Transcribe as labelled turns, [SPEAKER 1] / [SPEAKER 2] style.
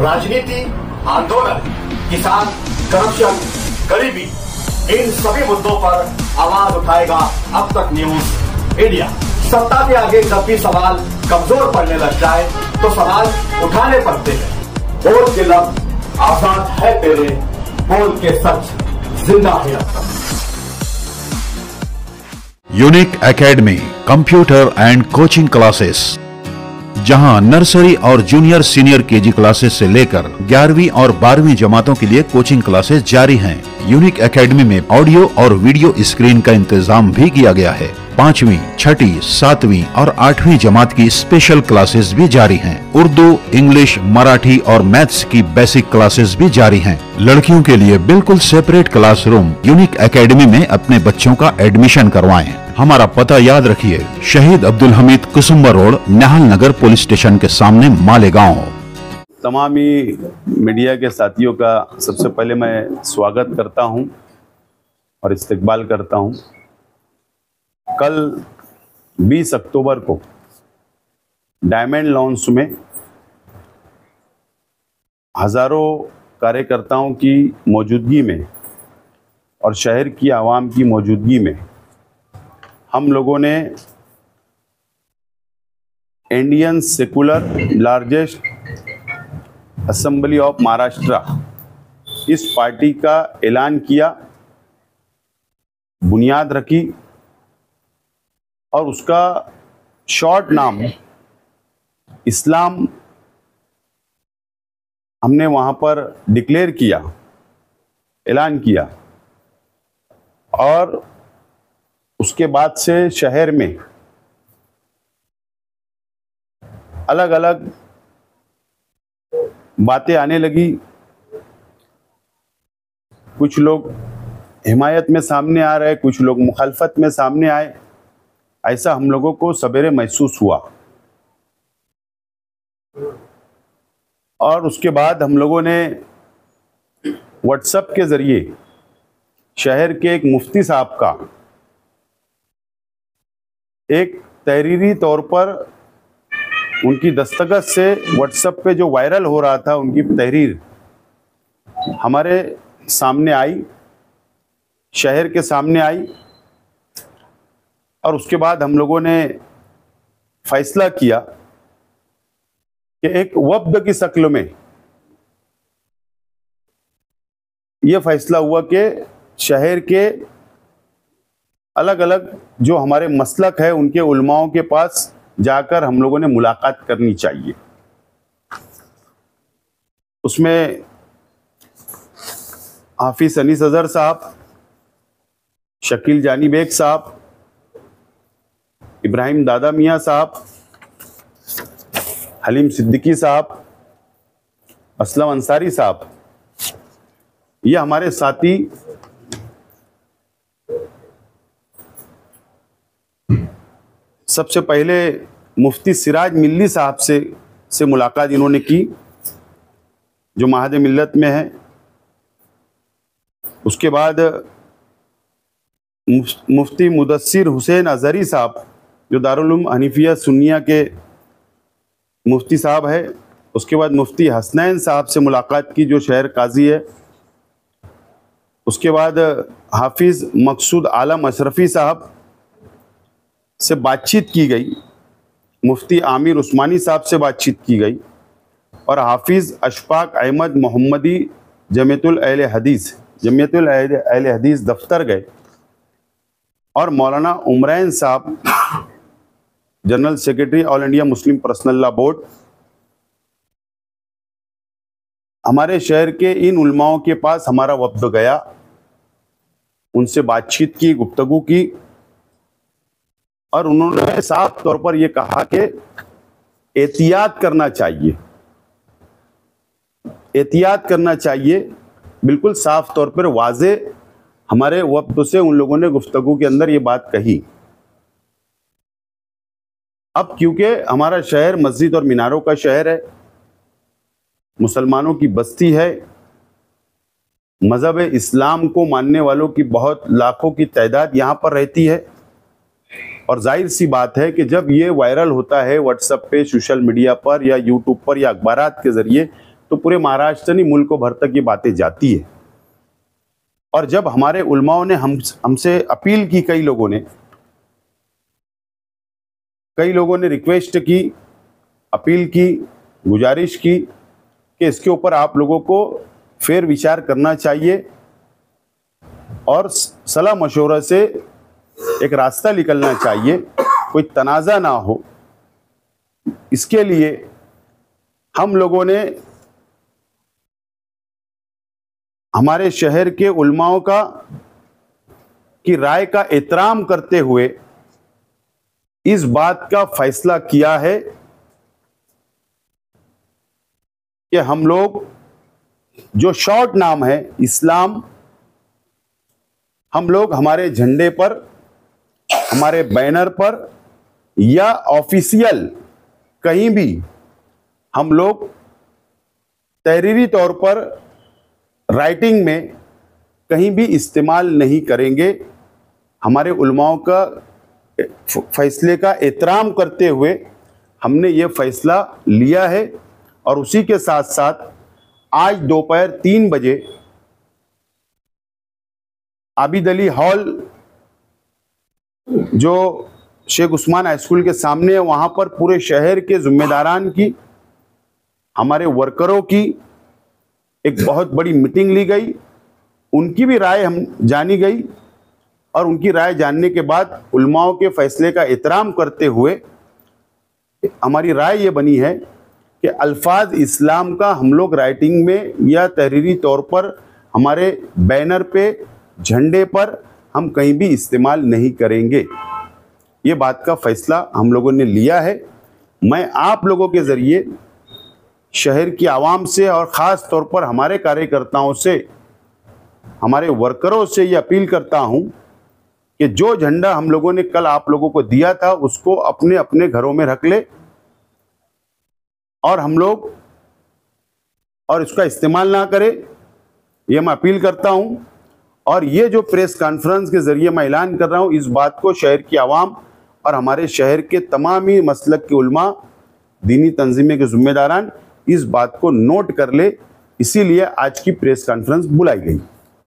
[SPEAKER 1] राजनीति, आंदोलन, किसान, करप्शन, गरीबी, इन सभी मुद्दों पर आवाज उठाएगा अब तक न्यूज इंडिया। सत्ता के आगे जब भी सवाल कमजोर पड़ने लग जाए तो सवाल उठाने पड़ते हैं। बोल के लफ्ज आजाद है तेरे, बोल के सच जिंदा है अब तक।
[SPEAKER 2] Unique academy computer and coaching classes, जहां नर्सरी और जूनियर सीनियर केजी क्लासेस से लेकर 11वीं और 12वीं जमातों के लिए कोचिंग क्लासेस जारी हैं। यूनिक एकेडमी में ऑडियो और वीडियो स्क्रीन का इंतजाम भी किया गया है। 5वीं, 6ठी, 7वीं और 8वीं जमात की स्पेशल क्लासेस भी जारी हैं। उर्दू, इंग्लिश, मराठी और मैथ्स की बेसिक क्लासेस भी जारी हैं। लड़कियों के लिए बिल्कुल सेपरेट क्लासरूम। यूनिक एकेडमी में अपने बच्चों का एडमिशन करवाएं। हमारा पता याद रखिए, शहीद अब्दुल हमीद कुसुम्बा रोड, निहाल नगर पुलिस स्टेशन के सामने, मालेगांव।
[SPEAKER 3] तमाम ही मीडिया के साथियों का सबसे पहले मैं स्वागत करता हूं और इस्तकबाल करता हूं। कल 20 अक्टूबर को डायमंड लॉन्च में हज़ारों कार्यकर्ताओं की मौजूदगी में और शहर की आवाम की मौजूदगी में हम लोगों ने Indian secular largest assembly of Maharashtra इस पार्टी का ऐलान किया, बुनियाद रखी और उसका शॉर्ट नाम इस्लाम हमने वहां पर डिक्लेयर किया, ऐलान किया। और उसके बाद से शहर में अलग अलग बातें आने लगी। कुछ लोग हिमायत में सामने आ रहे, कुछ लोग मुखालफत में सामने आए। ऐसा हम लोगों को सवेरे महसूस हुआ और उसके बाद हम लोगों ने व्हाट्सएप के ज़रिए शहर के एक मुफ्ती साहब का एक तहरीरी तौर पर उनकी दस्तखत से व्हाट्सएप पे जो वायरल हो रहा था, उनकी तहरीर हमारे सामने आई, शहर के सामने आई। और उसके बाद हम लोगों ने फैसला किया कि एक वफ़द की शक्ल में यह फैसला हुआ कि शहर के अलग अलग जो हमारे मसलक है उनके उलमाओं के पास जाकर हम लोगों ने मुलाकात करनी चाहिए। उसमें हाफिज अनीस अजहर साहब, शकील जानी बेग साहब, इब्राहिम दादा मियाँ साहब, हलीम सिद्दीकी साहब, असलम अंसारी साहब, ये हमारे साथी सबसे पहले मुफ्ती सिराज मिल्ली साहब से मुलाकात इन्होंने की, जो महाद मिल्लत में है। उसके बाद मुफ्ती मुदस्सिर हुसैन अजहरी साहब, जो दारुल उलूम हनीफिया सुन्निया के मुफ्ती साहब है। उसके बाद मुफ्ती हसनैन साहब से मुलाकात की, जो शहर काजी है। उसके बाद हाफिज़ मकसूद आलम अशरफी साहब से बातचीत की गई, मुफ्ती आमिर उस्मानी साहब से बातचीत की गई और हाफिज़ अशफाक अहमद मोहम्मदी जमीयतुल अहले हदीस दफ्तर गए और मौलाना उमरैन साहब, general secretary all India Muslim personal law board, हमारे शहर के इन उलमाओं के पास हमारा वफ्द गया, उनसे बातचीत की, गुफ्तगू की और उन्होंने साफ तौर पर यह कहा कि एहतियात करना चाहिए, एहतियात करना चाहिए। बिल्कुल साफ तौर पर वाजे हमारे वफ्द से उन लोगों ने गुफ्तगू के अंदर ये बात कही। अब क्योंकि हमारा शहर मस्जिद और मीनारों का शहर है, मुसलमानों की बस्ती है, मज़हब इस्लाम को मानने वालों की बहुत लाखों की तादाद यहाँ पर रहती है और जाहिर सी बात है कि जब ये वायरल होता है व्हाट्सएप पे, सोशल मीडिया पर या यूट्यूब पर या अखबारात के ज़रिए, तो पूरे महाराष्ट्र नहीं मुल्क भर तक ये बातें जाती है। और जब हमारे उलमाओं ने हमसे अपील की, कई लोगों ने रिक्वेस्ट की, अपील की, गुजारिश की कि इसके ऊपर आप लोगों को फेर विचार करना चाहिए और सलाह मशवरा से एक रास्ता निकलना चाहिए, कोई तनाज़ा ना हो। इसके लिए हम लोगों ने हमारे शहर के उलमाओं की राय का एहतराम करते हुए इस बात का फैसला किया है कि हम लोग जो शॉर्ट नाम है इस्लाम, हम लोग हमारे झंडे पर, हमारे बैनर पर या ऑफिशियल कहीं भी हम लोग तहरीरी तौर पर राइटिंग में कहीं भी इस्तेमाल नहीं करेंगे। हमारे उलमाओं का फैसले का एहतराम करते हुए हमने ये फैसला लिया है। और उसी के साथ साथ आज दोपहर 3 बजे आबिद अली हॉल जो शेख उस्मान हाई स्कूल के सामने है, वहां पर पूरे शहर के जिम्मेदारान की, हमारे वर्करों की एक बहुत बड़ी मीटिंग ली गई। उनकी भी राय हम जानी गई और उनकी राय जानने के बाद उलमाओं के फैसले का एहतराम करते हुए हमारी राय ये बनी है कि अल्फाज इस्लाम का हम लोग राइटिंग में या तहरीरी तौर पर हमारे बैनर पे, झंडे पर हम कहीं भी इस्तेमाल नहीं करेंगे। ये बात का फैसला हम लोगों ने लिया है। मैं आप लोगों के ज़रिए शहर की आवाम से और ख़ास तौर पर हमारे कार्यकर्ताओं से, हमारे वर्करों से ये अपील करता हूँ कि जो झंडा हम लोगों ने कल आप लोगों को दिया था उसको अपने अपने घरों में रख ले और हम लोग और इसका इस्तेमाल ना करें, ये मैं अपील करता हूं। और ये जो प्रेस कॉन्फ्रेंस के ज़रिए मैं ऐलान कर रहा हूं, इस बात को शहर की आवाम और हमारे शहर के तमाम ही मसलक के उलमा, दीनी तंजीमें के ज़िम्मेदारान इस बात को नोट कर ले, इसीलिए आज की प्रेस कॉन्फ्रेंस बुलाई गई।